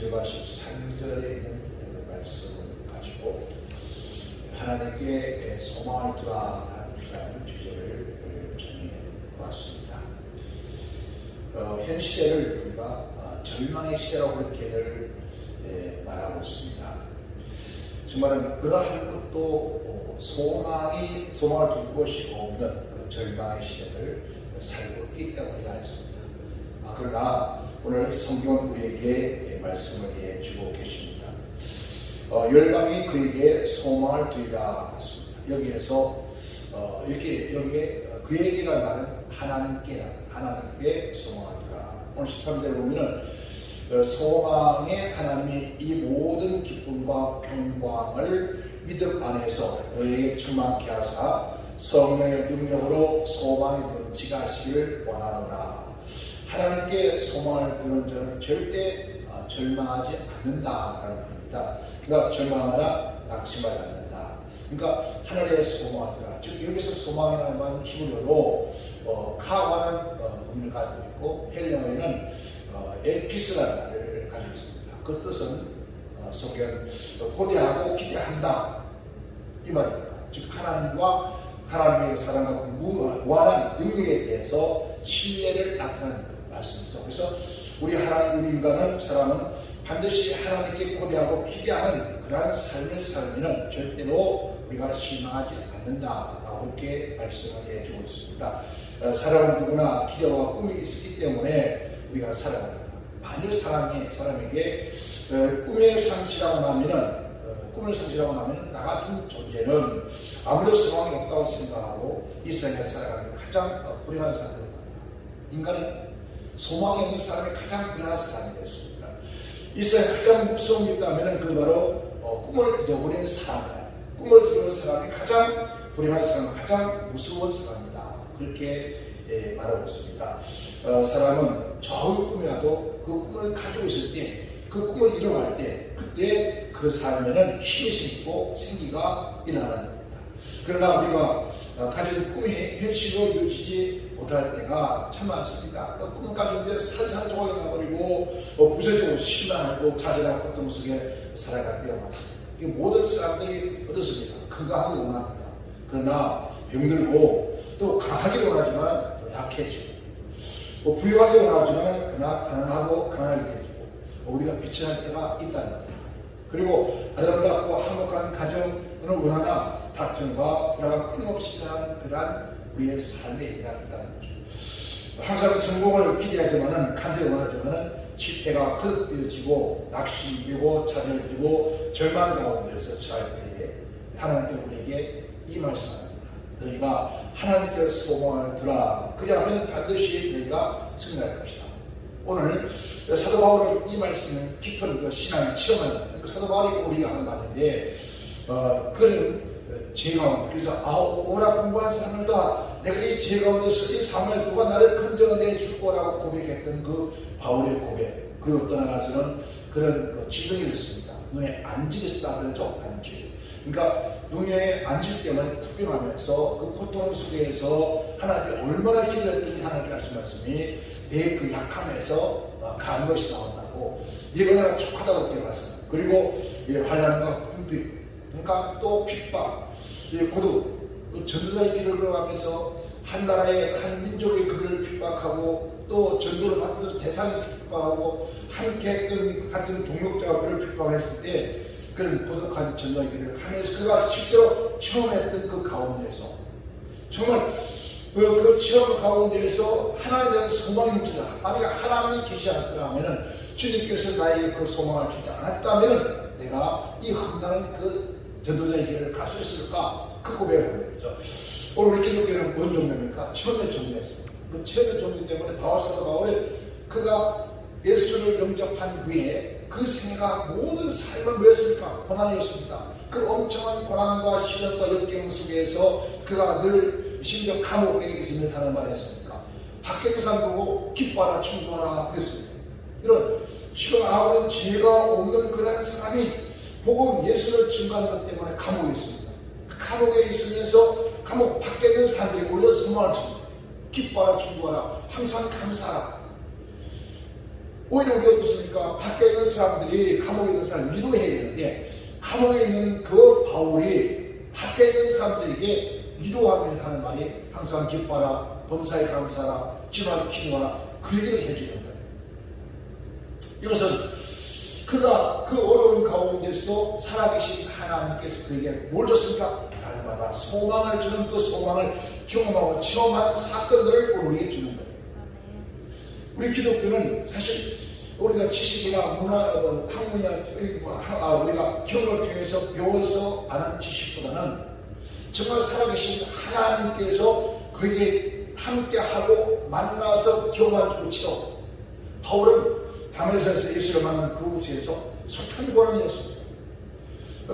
1절과 13절에 있는 말씀을 가지고 하나님께 소망을 두라라는 주제를 정해보았습니다. 현 시대를 우리가 절망의 시대라고 그렇게들 말하고 있습니다. 정말 그러한 것도 소망을 둘 곳이 없는 그 절망의 시대를 살고 있기 때문이라 했습니다. 그러나 오늘 성경은 우리에게 말씀을 해주고 계십니다. 열방이 그에게 소망을 두리라 했습니다. 여기에서 여기에 그에게라는 말은 하나님께 소망을 두라. 오늘 13절에 보면은 소망의 하나님이 이 모든 기쁨과 평강을 믿음 안에서 너에게 충만케 하사 성령의 능력으로 소망의 넘치게 하시기를 원하노라. 하나님께 소망을 두는 자는 절대 절망하지 않는다라는 겁니다. 그러니까 절망하나 낙심하지 않는다. 그러니까 하늘의 소망을 두라. 즉 여기서 소망이라는 말은 히브리어로 카와는 의미를 가지고 있고 헬라어에는 엘피스라는 말을 가지고 있습니다. 그 뜻은 성경 고대하고 기대한다 이 말입니다. 즉 하나님과 하나님의 사랑과 무한한 능력에 대해서 신뢰를 나타내는 말씀이죠. 그래서 우리 인간은 사람은 반드시 하나님께 고대하고 기대하는 그러한 삶을 살면은 절대로 우리가 실망하지 않는다라고 그렇게 말씀을 해주고 있습니다. 사람은 누구나 기대와 꿈이 있었기 때문에 우리가 살아갑니다. 만일 사람에게 꿈을 상실하고 나면 나 같은 존재는 아무런 소망이 없다고 생각하고 이 세상에 살아가는 가장 불행한 사람이 됩니다. 인간은 소망이 없는 사람이 가장 불행한 사람이 되었습니다. 이 세상에 가장 무서운 게 있다면 그 바로 꿈을 잊어버린 사람이다. 꿈을 잃어버린 사람이 가장 불행한 사람, 가장 무서운 사람이다. 그렇게 말하고 있습니다. 사람은 좋은 꿈이라도 그 꿈을 가지고 있을 때, 그 꿈을 이뤄갈 때, 그때 그 삶에는 힘이 생기고 생기가 일어나는 겁니다. 그러나 우리가 가진 꿈이 현실로 이루어지지 못할 때가 참 많습니다. 꿈을 가지는데 산산조각이 나버리고 부서지고 실망하고 좌절하고 고통 속에 살아갈 때가 많습니다. 모든 사람들이 어떻습니까? 건강하게 원합니다. 그러나 병들고 또 강하게 원하지만 또 약해지고 부유하게 원하지만 그러나 가난하고 가난하게 되어주고 우리가 빛이 날 때가 있다는 겁니다. 그리고 아름답고 화목한 가정을 원하나 다툼과 불화가 끊임없이 일어나는 그러한 우리의 삶에 있다는 거죠. 항상 성공을 기대하지만은 간절히 원하지만은 실패가 거듭되어지고 낙심되고 좌절되고 절망 가운데서 처할 때에 하나님께서 우리에게 이 말씀합니다. 너희가 하나님께 소망을 두라. 그리하면 반드시 너희가 승리할 것이다. 오늘 사도 바울은 이 말씀을 깊은 신앙의 체험을 사도 바울이 우리가 하는 말인데 그는 죄 가운데 그래서 오라 공부한 사람들다 내가 이 죄 가운데서 이 사망에 누가 나를 건져내 줄 거라고 고백했던 그 바울의 고백 그리고 떠나가서는 그런 지경이 있었습니다. 눈에 안질이 있었다죠. 안질. 그러니까 눈에 안질 때문에 투병하면서 그 고통 속에서 하나님께 얼마나 기도했더니 하나님 말씀이 내 그 약함에서 강한 것이 나온다고 네가 내가 촉하다고 그렇게 말씀. 그리고 환난과 궁핍 그러니까 또 핍박 고독 전도자의 길을 하면서 한 나라의 한 민족의 그들을 핍박하고 또 전도를 받으면서 대상을 핍박하고 함께 했던 같은 동력자가 그를 핍박했을 때 그런 고독한 전도자의 길을 가면서 그가 실제로 체험했던 그 가운데에서 정말 그 체험 가운데에서 하나님에 대한 소망이 묻히다. 만약에 하나님이 계시 않더라 하면은 주님께서 나에게 그 소망을 주지 않았다면은 내가 이 험난한 그 전도자의 길을 갈 수 있을까? 그 고백을 하는 거죠. 오늘 우리 기독교는 뭔 종교입니까? 체험의 종교였습니다. 그 체험의 종교 때문에 사도 바울은 그가 예수를 영접한 후에 그 생애가 모든 삶을 뭐였습니까? 고난이었습니다. 그 엄청난 고난과 시련과 역경 속에서 그가 늘 심지어 감옥에 있으면서 하는 말을 했습니까? 밖에 있는 사람 보고 기뻐하라 충고하라 그랬습니다. 이런 지금 아무런 죄가 없는 그런 사람이 복음 예수를 증거하는 것 때문에 감옥에 있습니다. 그 감옥에 있으면서 감옥 밖에 있는 사람들이 오히려 소망을 줍니다. 기뻐하라 충고하라 항상 감사하라. 오히려 우리가 어떻습니까? 밖에 있는 사람들이 감옥에 있는 사람을 위로해야 되는데 감옥에 있는 그 바울이 밖에 있는 사람들에게 위로하면서 하는 말이 항상 기뻐하라, 범사에 감사하라, 주님을 기도하라, 그 얘기를 해주는 거예요. 이것은 그가 그 어려운 가운데서도 살아계신 하나님께서 그에게 뭘 줬습니까? 날마다 소망을 주는 그 소망을 경험하고 체험한 사건들을 우리에게 주는 거예요. 우리 기독교는 사실 우리가 지식이나 문화, 학문이나 우리가 경험을 통해서 배워서 아는 지식보다는 정말 살아계신 하나님께서 그에게 함께하고 만나서 경험한 것처럼 바울은 다메섹에서 예수를 만난 그곳에서 숱한 고난이었습니다.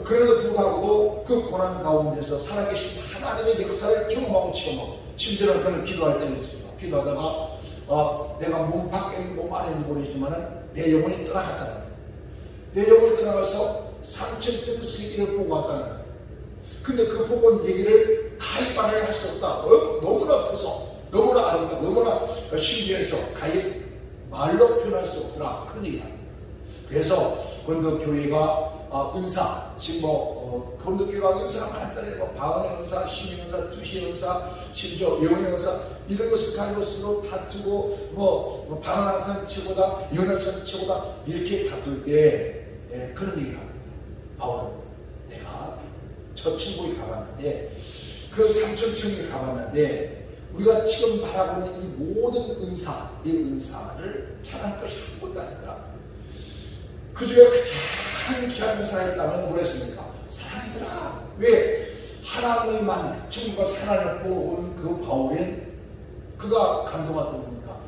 그래도 불구하고도 그 고난 가운데서 살아계신 하나님의 역사를 경험하고 체험하고 심지어는 그는 기도할 때가 있습니다. 기도하다가 내가 몸 밖에 있는 몸 안에 있는 모르지만 내 영혼이 떠나갔다는 거예요. 내 영혼이 떠나가서 삼천점 세계를 보고 왔다는 거예요. 근데 그 보고 얘기를 가히 말을 할 수 없다. 너무나 커서 너무나 아름답고 너무나 신기해서 가히 말로 표현할 수 없더라. 그런 얘기를 합니다. 그래서 고린도 교회가 은사, 지금 고린도 교회가 은사가 많았잖아요. 바울의 은사, 심의 은사, 투시의 은사, 심지어 예언의 은사, 이런 것을 가지고 서로 다투고 방언하는 사람 최고다, 예언하는 사람 최고다, 이렇게 다툴 때 그런 얘기를 합니다. 바울은 내가 저 천국에 가봤는데 그 삼천층에 가봤는데 우리가 지금 말하고 있는 이 모든 은사, 이 은사를 찬양할 것이 한 번도 아니더라. 그 중에 가장 귀한 은사가 있다면 뭐랬습니까? 사랑이더라. 왜? 하나님을 만난, 천국과 하나님을 보고 온 그 바울은 그가 감동했던 겁니까?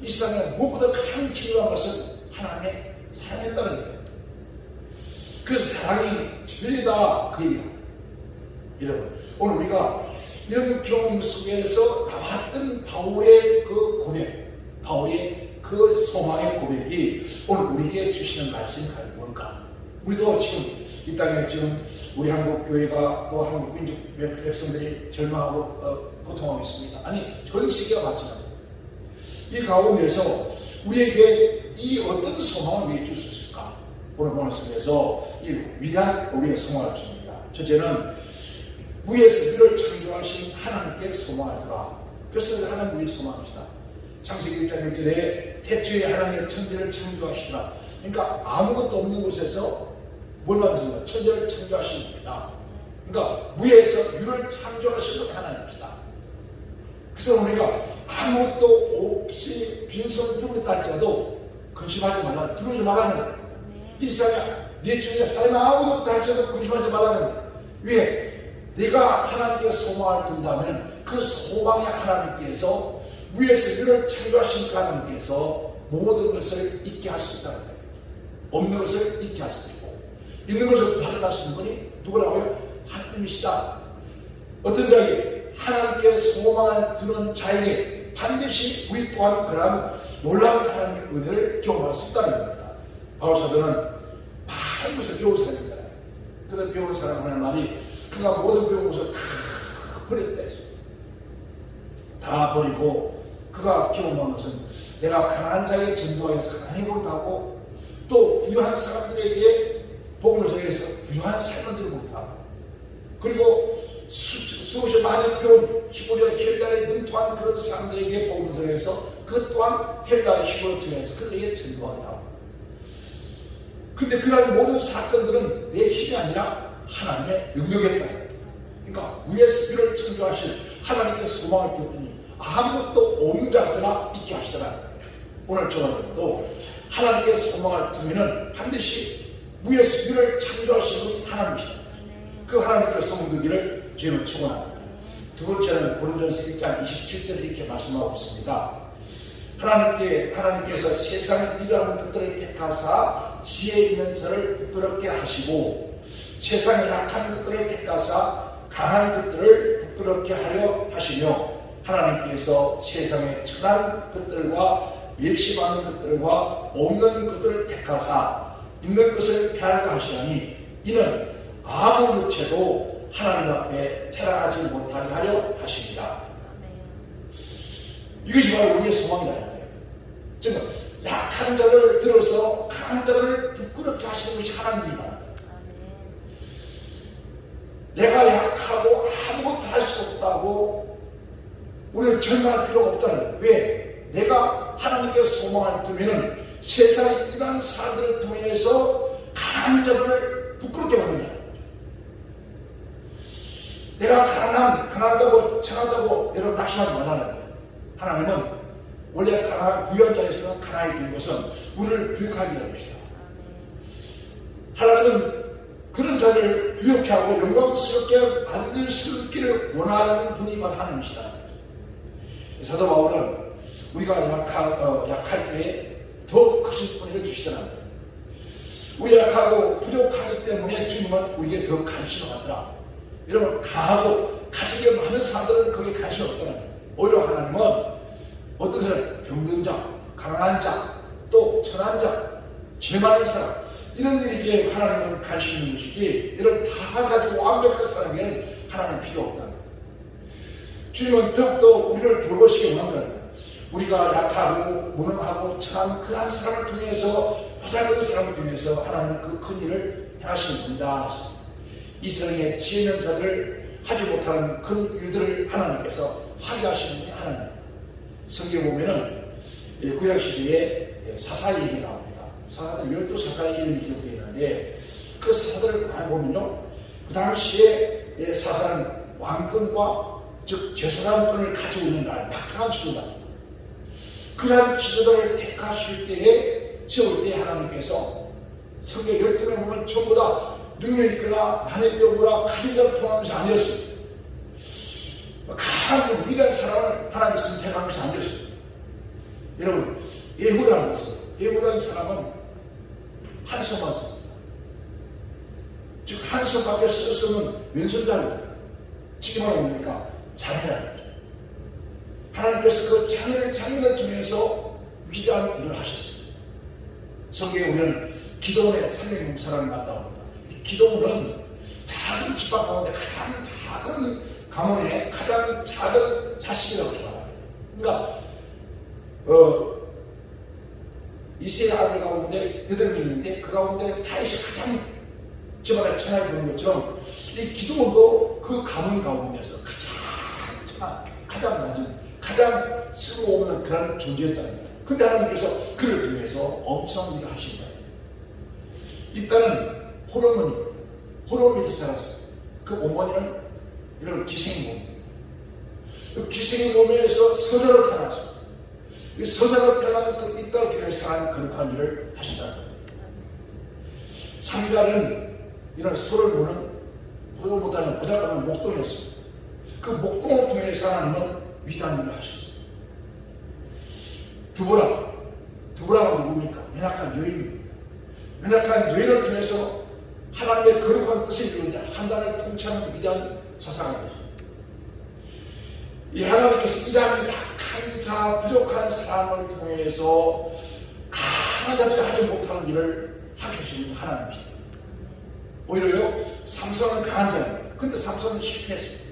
이 세상에 무엇보다 가장 중요한 것은 하나님의 사랑했다는 거예요. 그래서 사랑이 제일이다. 그 얘기야. 여러분, 오늘 우리가 이런 경험 속에서 나왔던 바울의 그 고백, 바울의 그 소망의 고백이 오늘 우리에게 주시는 말씀이 뭘까? 우리도 지금 이 땅에 지금 우리 한국 교회가 또 한국 민족 백성들이 절망하고 고통하고 있습니다. 아니 전 세계가 마찬가지입니다. 이 가운데서 우리에게 이 어떤 소망을 위해 줄 수 있을까? 오늘 말씀에서 이 위대한 우리의 소망을 줍니다. 첫째는 무에서 위를 창조하신 하나님께 소망을 두라. 그래서 하나님 우리의 소망이시다. 창세기 1장 1절에 태초에 하나님의 천지를 창조하시더라. 그러니까 아무것도 없는 곳에서 뭘 만드십니까? 천지를 창조하신 겁니다. 그러니까 무에서 위를 창조하신 분 하나님이시다. 그래서 우리가 아무것도 없이 빈손을 들고 있다 할지라도 근심하지 말라. 두려워지 말라는 거예요. 이 세상에 네 주위에 사람이 아무것도 없다 할지라도 근심하지 말라는 거예요. 왜? 네가 하나님께 소망을 둔다면 그 소망의 하나님께서 위에서 위를 창조하신 그 하나님께서 모든 것을 있게 할 수 있다는 거예요. 없는 것을 있게 할 수 있고 있는 것을 받아가시는 분이 누구라고요? 하나님이시다. 어떤 자에게 하나님께 소망을 두는 자에게 반드시 우리 또한 그러한 놀라운 하나님의 은혜를 경험할 수 있다는 겁니다. 바울 사도는 많은 것을 배운 사람이잖아요. 그런 배운 사람 하는 말이 그가 모든 배운 것을 다 버렸다 했습니다. 다 버리고 그가 경험한 것은 내가 가난한 자에게 전도하여서 가난해 보겠다고 또 부유한 사람들에게 복음을 전해서 부유한 삶을 들어보겠다고 그리고 수없이 많이 배운 히브리어 헬라에 능통한 그런 사람들에게 복음을 전해서 그 또한 헬라의 히브리어 통해서 그들에게 전도하겠다고. 근데 그런 모든 사건들은 내 힘이 아니라 하나님의 능력이었다. 그러니까 위에서 위를 창조하신 하나님께 소망을 두었더니 아무것도 없는 자들아 있게 하시더라. 오늘 저도 하나님께 소망을 두면은 반드시 위에서 위를 창조하신 분이 하나님이시다. 그 하나님께 소망 두기를 저희는 축원합니다. 두 번째는 고린도전서 1장 27절에 이렇게 말씀하고 있습니다. 하나님께서 세상의 미련한 것들을 택하사 지혜 있는 자를 부끄럽게 하시고 세상의 약한 것들을 택하사 강한 것들을 부끄럽게 하려 하시며 하나님께서 세상의 천한 것들과 멸시받는 것들과 없는 것들을 택하사 있는 것을 폐하려 하시니 이는 아무 육체도 하나님 앞에 태어나지 못하게 하려 하십니다. 이것이 바로 우리의 소망이라는 거예요. 즉 약한 자를 들어서 강한 자를 부끄럽게 하시는 것이 하나님입니다. 내가 약하고 아무것도 할 수 없다고 우리는 절망할 필요가 없다는 거예요. 왜? 내가 하나님께 소망을 두면은 세상에 이러한 사람들을 통해서 강한 자들을 부끄럽게 만든다는 거죠. 내가 가난하다고 천하다고 여러분 낙심하지 말라는 거예요. 하나님은 원래 가난한 부유한 자에서는 가난이 된 것은 우리를 부욕하게 하는 것이다. 하나님은 그런 자를 부욕케 하고 영광스럽게 만들 수 있기를 원하는 분이 바로 하나님이시다. 사도 바울은 우리가 약할 때 더 크신 은혜를 주시더라고요. 우리 약하고 부족하기 때문에 주님은 우리에게 더 관심을 갖더라. 여러분, 강하고 가지게 많은 사람들은 거기에 관심이 없더라고요. 오히려 하나님은 어떤 사람, 병든 자, 가난한 자, 또 천한 자, 죄 많은 사람, 이런 일에게 하나님은 관심 있는 것이지, 이런 다 가지고 완벽한 사람에게는 하나님 필요 없다는 거예요. 주님은 더욱더 우리를 돌보시기 원한다는 거예요. 우리가 약하고 무능하고 천한 그러한 사람을 통해서, 보잘것없는 사람을 통해서 하나님은 그 큰 일을 행하시는 분이다. 이 세상에 지혜 있는 자들을 하지 못하는 그 일들을 하나님께서 하게 하시는 분이 하나님입니다. 성경에 보면은 구약시대에 사사의 얘기 나옵니다. 사사들 12사사의 이름이 기록되어 있는데, 그 사사들을 많이 보면요, 그 당시에 사사는 왕권과 즉 제사장권을 가지고 있는 막강한 지도자입니다. 그러한 지도자를 택하실 때에, 세울 때 하나님께서 성경 12명 보면 전부 다 능력 있거나 많은 병으로 가진 자를 통하는 것이 아니었습니다. 강한 위대한 사람을 하나님이 선택한 것이 아니었습니다. 여러분, 예후라는 것은, 예후라는 사람은 한 손만 씁니다. 즉 한 손밖에 쓸 수 없는 왼손잡이입니다. 지금 말하면 뭡니까? 장애라는 거죠. 하나님께서 그 장애를 통해서 위대한 일을 하셨습니다. 성경에 보면 기도원의 300명 사람을 만나옵니다. 이 기도원은 작은 집안 가운데 가장 작은 가문의 가장 작은 자식이라고 말합니다. 그러니까 이세의 아들 가운데 8명이 있는데, 그 가운데 다윗이 가장 집안에 천하에 보는 것처럼 이 기도원도 그 가문 가운데서 가장 낮은, 가장 쓸모없는 그런 존재였다는 거예요. 근데 하나님께서 그를 통해서 엄청 일을 하신 거예요. 일단은 호르몬입니다. 호르몬 밑에 살았어요. 그 어머니는 이런 기생이 몸입니다. 그 기생의 몸에서 서자로 태어났어요. 이 서자로 태어난 그 이 딸을 통해서 하나님 거룩한 일을 하신다는 겁니다. 삼갈은 이런 소를 보는 보도 못하는 보잘것없는 목동이었습니다. 그 목동을 통해서 하나님은 위대한 일을 하셨어요. 두보라가 누굽니까? 연약한 여인입니다. 연약한 여인을 통해서 하나님의 거룩한 뜻을 이루는 자, 한단을 통치하는 위대한 사사가 되죠. 이 하나님께서 이러한 약한 자, 부족한 사람을 통해서 강한 자들이 하지 못하는 일을 하게 하시는 하나님입니다. 오히려요, 삼손은 강한 자입니다. 근데 삼손은 실패했습니다.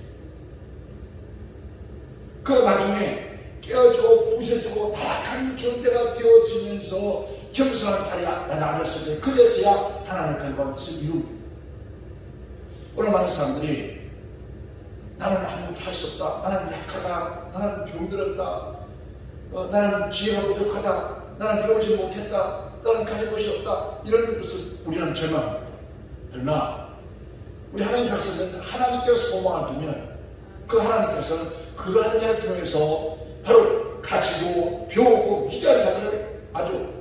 그 나중에 깨어지고 부셔지고 다약한 존재가 되어지면서 겸손한 자리에 앉았을 때, 그제서야 하나님의 거룩한 뜻을 이룹니다. 오늘 많은 사람들이 나는 아무것도 할 수 없다, 나는 약하다, 나는 병들었다, 나는 지혜가 부족하다, 나는 배우지 못했다, 나는 가진 것이 없다, 이런 것을 우리는 절망합니다. 그러나 우리 하나님 백성은 하나님께 소망을 두면 그 하나님께서는 그러한 자를 통해서 바로 가지고 배우고 위대한 자들을 아주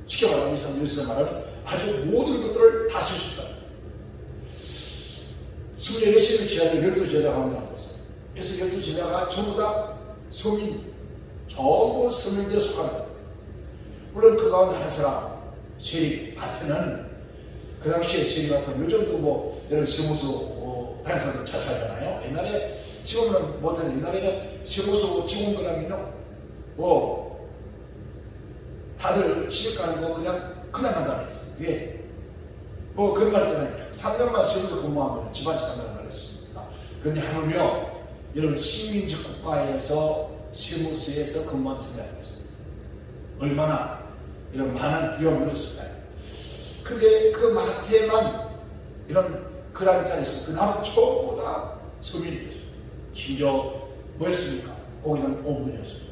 쉽게 말하면 여기서 말하는 아주 모든 것들을 다스리셨다. 26의 제자들 12제자가 한다고 했어요. 그래서 12제자가 전부 다 서민, 전부 서민들에 속합니다. 물론 그 가운데 한 사람, 세리마트는 그 당시에 세리마트는 요즘도 뭐 이런 세무서 다른 사람들 잘 살잖아요. 옛날에 지금은 못하는, 옛날에는 세무서 직원들 하면요, 다들 시집 가는 거 그냥 간다고 했어요. 왜? 그런 말 있잖아요. 3년만 세무서 근무하면 집안이 산다는 말 했었습니다. 근데 하물며 여러분, 식민지 국가에서 세무서에서 근무하는 생각이 있어요. 얼마나 이런 많은 부여를 누렸을까요? 근데 그 마태만 이런 그런 자리에서 그다음 처음보다 서민이었어요. 심지어 뭐였습니까? 거기는 어부들이었습니다.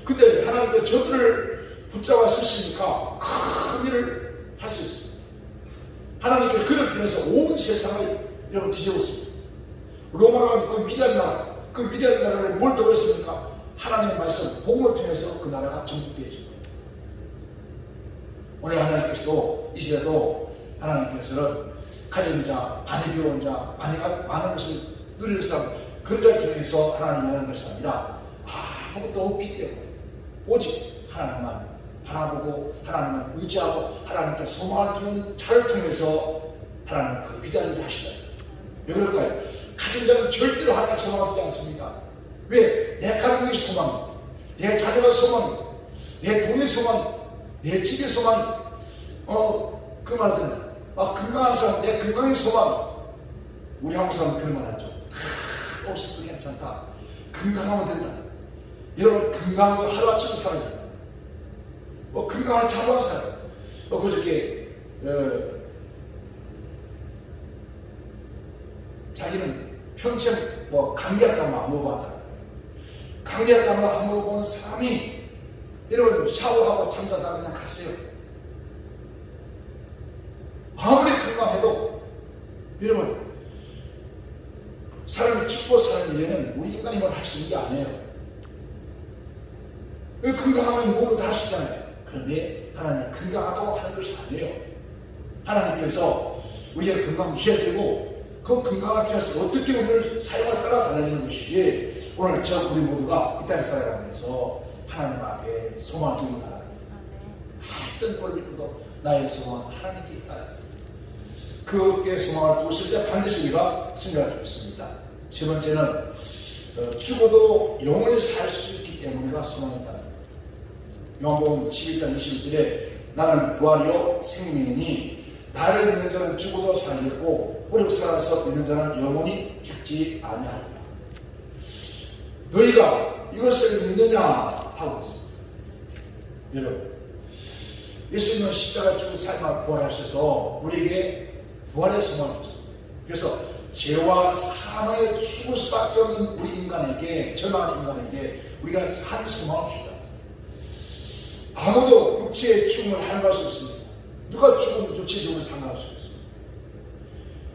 근데 하나님께서 저들을 붙잡아 쓰시니까 큰 일을 할 수 있습니다. 하나님께서 그를 통해서 온 세상을 여러분 뒤집었습니다. 로마가 그 위대한 나라, 그 위대한 나라를 뭘 더했습니까? 하나님의 말씀, 복음을 통해서 그 나라가 정복되어집니다. 오늘 하나님께서도 이 시대도 하나님께서는 가진 자, 많이 배운 자, 많은 것을 누리는 사람, 그런 자를 통해서 하나님이 하는 것이 아니라 아무것도 없기 때문에 오직 하나님만 바라보고 하나님만 의지하고 하나님께 소망을 두는 자를 통해서 하나님은 그 위대한 일을 하시다. 왜 그럴까요? 가진 자는 절대로 하나님께 소망을 두지 않습니다. 왜? 내 가진 것이 소망입니다. 내 자녀가 소망입니다. 내 돈의 소망입니다. 내 집의 소망입니다. 그 말은 건강한 사람, 내 건강의 소망. 우리 한국 사람은 그런 말 하죠. 없어도 괜찮다. 건강하면 된다. 여러분 건강한 거 하루아침에 살아야 된다. 건강한 자방 살아요. 그저께 자기는 평생 감기 왔다면 안 먹어봤다. 감기 왔다면 안 먹어본 사람이 여러분 샤워하고 잠자다가 그냥 갔어요. 아무리 건강해도 여러분 사람이 죽고 사는 일에는 우리 인간이 뭘 할 수 있는 게 아니에요. 건강하면 뭐도 다 할 수 있잖아요. 그런데 하나님은 건강하다고 하는 것이 아니에요. 하나님께서 우리의 건강을 주셔야 되고 그 건강을 통해서 어떻게 우리를 사용할 따라 달라지는 것이기에 오늘 우리 모두가 이 땅에 살아가면서 하나님 앞에 소망을 두기 바랍니다. 어떤 꼴을 믿어도 나의 소망은 하나님께 있다. 그의 소망을 두었을 때 반드시 우리가 생각할 수 있습니다. 세 번째는 죽어도 영원히 살 수 있기 때문에 우리가 소망이 있다. 요한복음 11장 21절에 나는 부활이요 생명이니 나를 믿는 자는 죽어도 살겠고 오래 살아서 믿는 자는 영원히 죽지 아니하리라. 너희가 이것을 믿느냐 하고 있습니다. 여러분 예수님은 십자가에 죽고 삶아 부활하셔서 우리에게 부활의 소망을 줬습니다. 그래서 죄와 사망에 죽을 수밖에 없는 우리 인간에게, 절망하는 인간에게 우리가 산 소망을 주다. 아무도 육체의 죽음을 할말 수 없습니다. 누가 죽으면 육체의 죽음을 상관할 수 있습니다.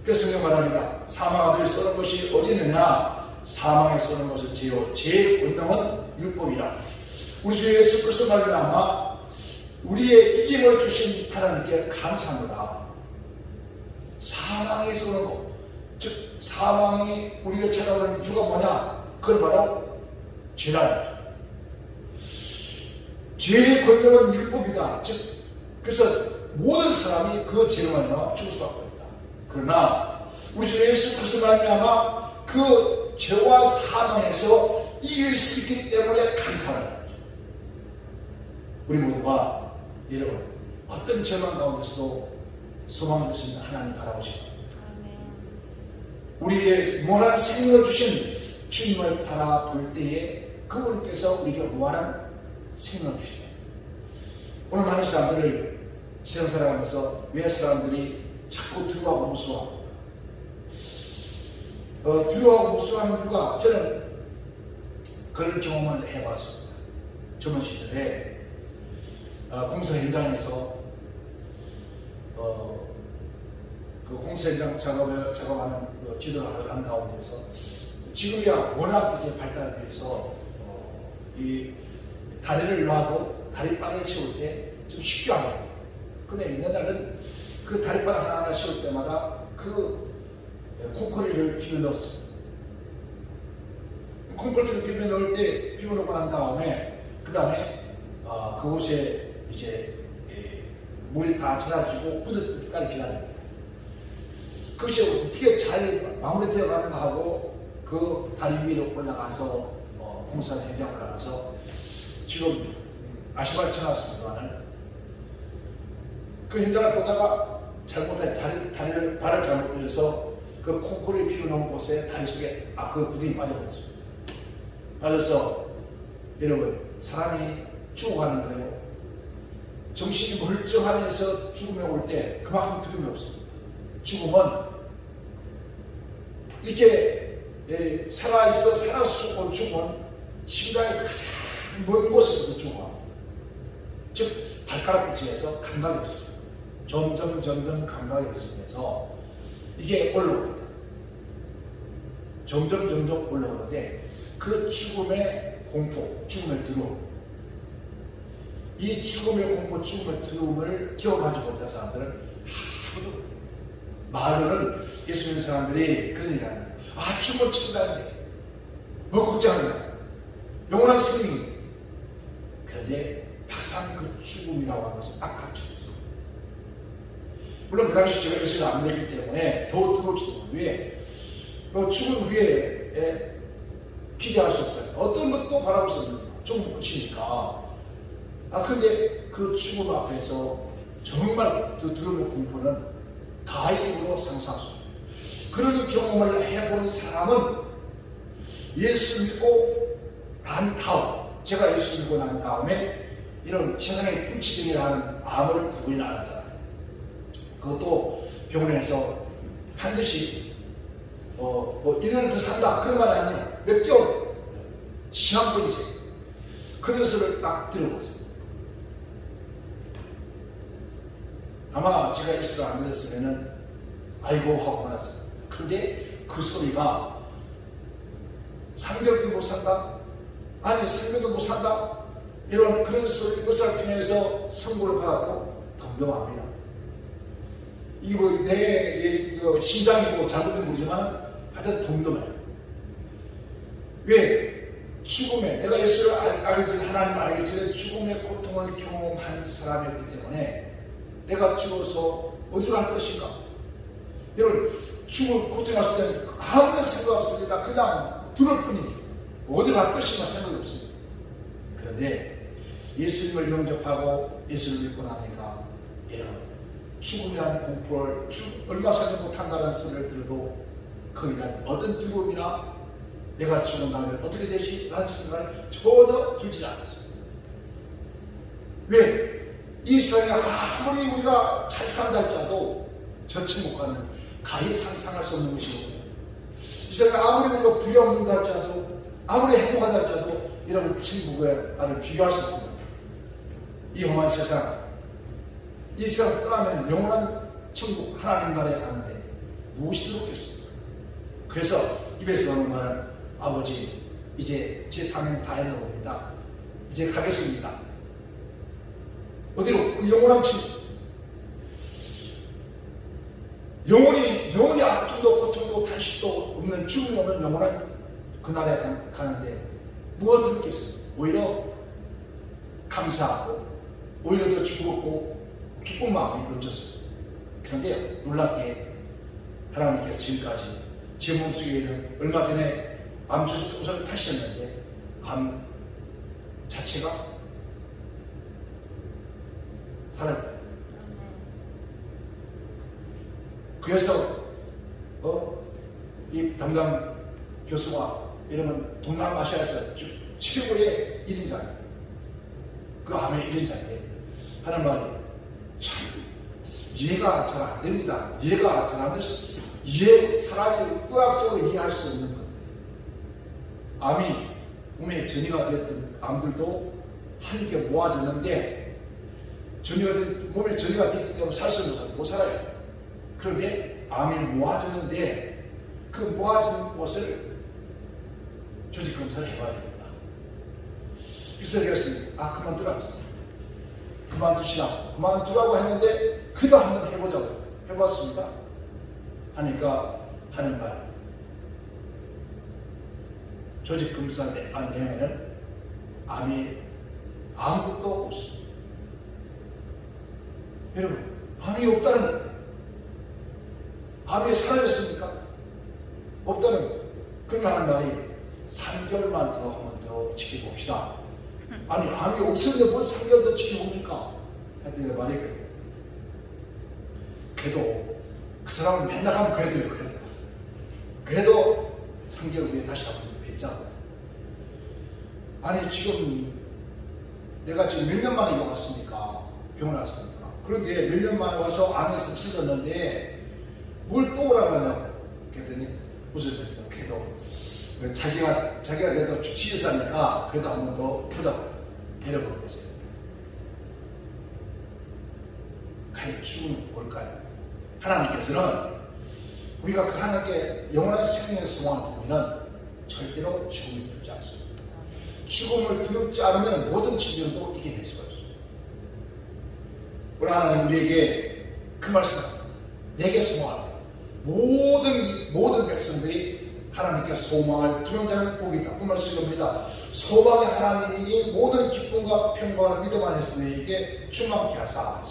그래서 성경 말합니다. 사망아 너희 써는 것이 어디 있느냐? 사망에 써는 것은 죄요 죄의 권능은 율법이라. 우리 주 예수 그리스도 말미암아 우리의 이김을 주신 하나님께 감사합니다. 사망에 써는 것, 즉 사망이 우리가 찾아오는 주가 뭐냐? 그건 바로 죄라는 거죠. 죄의 권능은 율법이다. 즉 그래서 모든 사람이 그 죄로 말미암아 죽을 수밖에 없다. 그러나 우리 주 예수 그리스도 말미암아 그 죄와 사망에서 이길 수 있기 때문에 감사하는 거죠. 우리 모두가 여러분 어떤 절망 가운데서도 소망 되신 하나님 바라보시고 우리에게 무한한 생명을 주신 주님을 바라볼 때에 그분께서 우리에게 무한한 생명을 주시네. 오늘 많은 사람들을 세상 살아가면서 왜 사람들이 자꾸 두려워하고 무서워하고 두려워하고 무서워하는 이유가 저는 그런 경험을 해봤습니다. 젊은 시절에 공사 현장에서 그 공사 현장 작업하는 지도를 하는 가운데서 지금이야 워낙 이제 발달에 대해서 이 다리를 놔도 다리바를 씌울 때 좀 쉽게 안 해요. 근데 옛날에는 그 다리바를 하나하나 씌울 때마다 그 콘크리트를 비벼 넣었어요. 콘크리트를 비벼 넣을 때 비벼 넣고 난 다음에 그곳에 이제 물이 다 젖어지고 뿌듯 때까지 기다립니다. 그것이 어떻게 잘 마무리되어 가는가 하고 그 다리 위로 올라가서 공사 현장 올라가서 지금 아시발 쳐놨습니다만 그 현장을 보다가 발을 잘못 들여서 그 콘크리트 피워놓은 곳에 다리 속에 그 부등이 빠져버렸습니다. 빠져서 여러분 사람이 죽어가는 거예요. 정신이 멀쩡하면서 죽음에 올 때 그만큼 두려움이 없습니다. 죽음은 이렇게 살아서 죽은 죽음은 심장에서 가장 먼 곳에서 죽어갑니다. 즉 발가락 끝에서 감각이 없습니다. 점점 감각이 없으면서 이게 올라옵니다. 점점 올라오는데 그 죽음의 공포, 죽음의 두려움, 이 죽음의 공포, 죽음의 두려움을 경험하지 못한 사람들은 아무도 말로는 예수 믿는 사람들이 그런 얘기 합니다. 아, 죽음을 친다는데 뭐 걱정하냐, 영원한 생명인데. 그런데 막상 그 죽음이라고 하는 것은 딱 갇혀있어요. 물론 그 당시 제가 예수를 안 믿기 때문에 더 두려울지도 모르겠어요. 왜 죽은 후에 기대할 수 없잖아요. 어떤 것도 바라볼 수 없는 죽음 끝이니까. 근데 그 죽음 앞에서 정말 그 두려움의 공포는 가히 입으로 상상할 수 없어요. 그런 경험을 해본 사람은 예수 믿고 난 다음, 제가 예수 믿고 난 다음에 이런 세상의 불치등이라는 암을 두 번이나 앓았잖아요. 그것도 병원에서 반드시 1년을 더 산다 그런 말 아니에요. 몇 개월 시한번이세요. 그런 소리를 딱 들어봤어요. 아마 제가 예수를 안 믿었으면은 아이고 하고 말았어요. 그런데 그 소리가 3개월도 못 산다? 아니 3개월도 못 산다? 이런 그런 소리, 이것을 통해서 선고를 받아도 덤덤합니다. 이거 내 심장이고 잘못된 모르지만 하여튼 덤덤해요. 왜? 죽음에, 내가 예수를 알기 전에, 하나님을 알기 전에 죽음의 고통을 경험한 사람이었기 때문에 내가 죽어서 어디로 갈 것인가? 여러분, 죽을 고통이 왔을 때는 아무런 생각 없습니다. 그냥 두려울 뿐입니다. 어디로 갈 것인가 생각이 없습니다. 그런데 예수님을 영접하고 예수를 믿고 나니까 이런 죽음이라는 공포를 얼마 살지 못한다는 소리를 들어도 거기에 대한 어떤 두려움이나 내가 죽은 다음에 어떻게 되지? 라는 생각을 전혀 들지 않았어요. 왜? 이 세상에 아무리 우리가 잘 산다 할지라도 저 천국과는 가히 상상할 수 없는 것이거든요. 이 세상에 아무리 우리가 부유하다 할지라도, 아무리 행복하다 할지라도 이런 천국에 나를 비교할 수 없거든요. 이 험한 세상, 이 세상 떠나면 영원한 천국 하나님 나라에 가는데 무엇이 들었겠습니까? 그래서 입에서 나오는 말은 아버지 이제 제 사명 다 했나 봅니다. 이제 가겠습니다. 어디로? 그 영원한 천국. 영원히 아픔도 고통도 탄식도 없는 죽음이 없는 영원한 그 나라에 가는데 뭐가 들었겠어요? 오히려 감사하고 오히려 더 즐겁고 기쁜 마음이 넘쳤어요. 그런데 놀랍게 하나님께서 지금까지 제 몸속에 있는 얼마 전에 암 조직검사를 타셨는데 암 자체가 살았다. 그래서 이 담당 교수가 이러면 동남아시아에서 최고의 1인자입니다. 그 암의 1인자인데 하는 말이 참 이해가 잘 안 됩니다. 이해가 잘 안 돼서 사람이 의학적으로 이해할 수 없는 건데, 암이 몸에 전이가 됐던 암들도 함께 모아졌는데 몸에 전이가 됐기 때문에 살 수 없는 못 살아요. 그런데 암이 모아졌는데 그 모아진 곳을 조직 검사를 해봐야 됩니다. 그래서 그랬습니다. 그만두라고 했습니다. 그만두라고 했는데 그래도 한번 해보자고 했어요. 해봤습니다. 하니까 하는 말, 조직 검사 내용에는 암이 아무것도 없습니다. 여러분, 암이 없다는 거예요. 암이 사라졌습니까? 없다는, 그러면 하는 말이 3개월만 더 한번 더 지켜봅시다. 아니, 암이 없었는데 뭘 3개월 더 지켜봅니까? 했더니 말이 그래요. 그래도 그 사람은 맨날 하면 그래도 3개월 후에 다시 한번 뵙자고. 아니, 지금 내가 지금 몇 년 만에 이거 갔습니까? 병원 왔습니까? 그런데 몇 년 만에 와서 암이 없어졌는데 뭘 또 오라고 하냐고. 그랬더니 무슨 말이었어? 그래도 자기가 그래도 주치의사니까 그래도 한 번 더 보자고 데려볼 거세요. 과연 죽음은 뭘까요? 하나님께서는 우리가 그 하나님께 영원한 생명의 소망을 두면 절대로 죽음이 두렵지 않습니다. 죽음을 두렵지 않으면 모든 질병도 이겨낼 수가 있습니다. 우리 하나님 우리에게 그 말씀합니다. 내게 소망하라. 모든 백성들이 하나님께 소망을 두는 자는 복이 있다. 그 말씀입니다. 소망의 하나님이 모든 기쁨과 평강을 믿음 안에서 너에게 충만케 하사.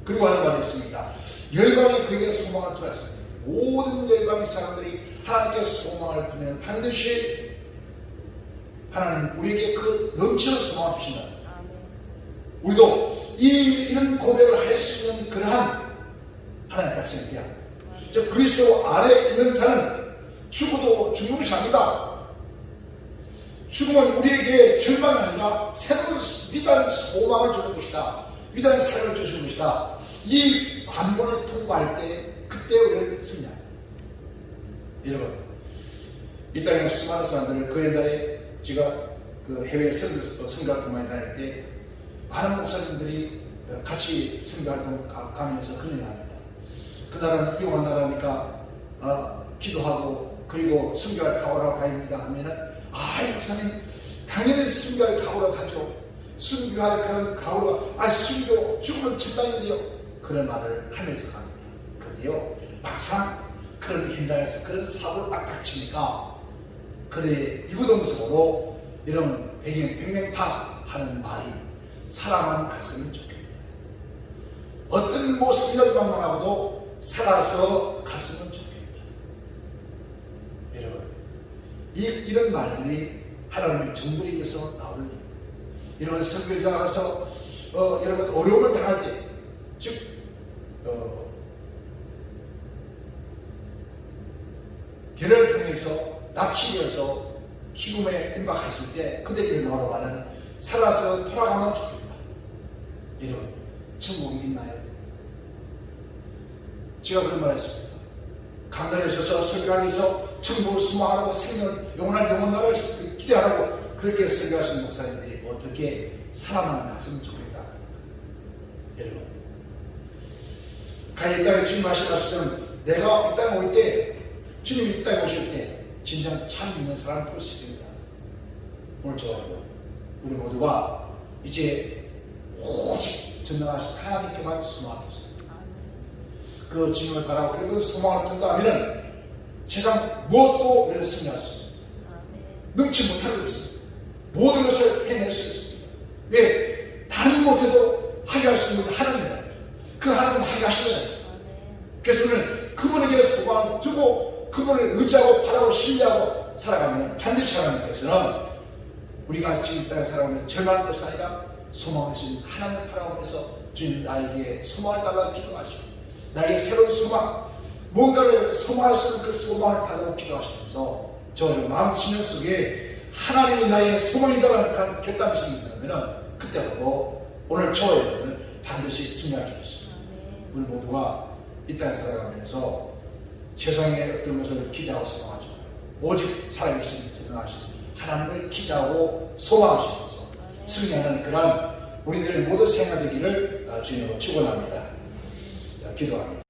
그리고 하는 말이 있습니다. 열방이 그에게 소망을 두라 했습니다. 모든 열방의 사람들이 하나님께 소망을 두면 반드시 하나님 우리에게 그 넘치는 소망을 주신다. 우리도 이런 고백을 할 수 있는 그러한 하나님의 백성이 되어야 합니다. 즉 그리스도 아래 있는 자는 죽어도 죽는 것이 아니다. 죽음은 우리에게 절망이 아니라 새로운 위대한 소망을 주는 것이다. 위대한 삶을 주시는 것이다. 이 관문을 통과할 때 그때 우리를 승리합니다. 여러분 이 땅에 수많은 사람들을 그 옛날에 제가 그 해외 선교활동 많이 다닐 때 많은 목사님들이 같이 선교활동 가면서 그런 얘기 합니다. 그날은 이용한 나라니까 기도하고 그리고 선교할 각오라고 가입니다 하면은 목사님 당연히 선교할 각오라고 하죠. 순교할 그런 각오가 순교 죽으면 천당인데요. 그런 말을 하면서 갑니다. 그런데요 막상 그런 현장에서 그런 사고를 딱 닥치니까 그들의 유구동성으로 이런 백명타 하는 말이 사람만 갔으면 좋겠다. 어떤 모습이든 방문하고도 살아서 갔으면 좋겠다. 여러분 이런 말들이 하나님의 정부를 위해서 나오는 일입니다. 이런 선교지에 나가서 여러분 어려움을 당할 때 즉 계를 통해서 납치되어서 죽음에 임박했을 때 그들이 뭐라고 하는 살아서 돌아가면 좋겠다. 여러분 천국이 있나요? 제가 그런 말 했습니다. 강단에 서서 설교하면서 천국을 소망하라고 생명 영원한 영원 나라를 기대하라고 그렇게 설교하신 목사님들이 어떻게 사람만 갔으면 좋겠다. 여러분 과연 이 땅에 주님 말씀하시면 내가 이 땅에 올 때 주님이 이 땅에 오실 때 진정 참 믿는 사람을 볼 수 있습니다. 오늘 저와 우리 모두가 이제 오직 전능하신 하나님께만 소망을 뒀습니다. 그 주님을 바라고 그 소망을 둔다 하면은 세상 무엇도 우리를 승리할 수 있습니다. 능치 못할 것 없습니다. 모든 것을 해낼 수 있습니다. 왜? 나는 못해도 하게 할 수 있는 하나님이랍니다. 그 하나님 하게 하시면 그래서 우리는 그분에게 소망을 두고 그분을 의지하고 바라고 신뢰하고 살아가면 반드시 하나님께서는 우리가 지금 이 땅에 살아가면 절망할 것이 아니라 소망하신 하나님을 바라보면서 주님 나에게 소망을 달라 기도하시고 나에게 새로운 소망 뭔가를 소망할 수 있는 그 소망을 달라고 기도하시면서 저의 마음 심령 속에 하나님이 나의 소망이다라는 결단심이 있다면 그때부터 오늘 저와 여러분은 반드시 승리할 수 있습니다. 우리 모두가 이 땅에 살아가면서 세상의 어떤 것을 기대하고 소망하지 말고 오직 살아계신 전능하신 하나님을 기대하고 소망하시면서 승리하는 그런 우리들의 모든 생활 되기를 주님으로 축원합니다. 기도합니다.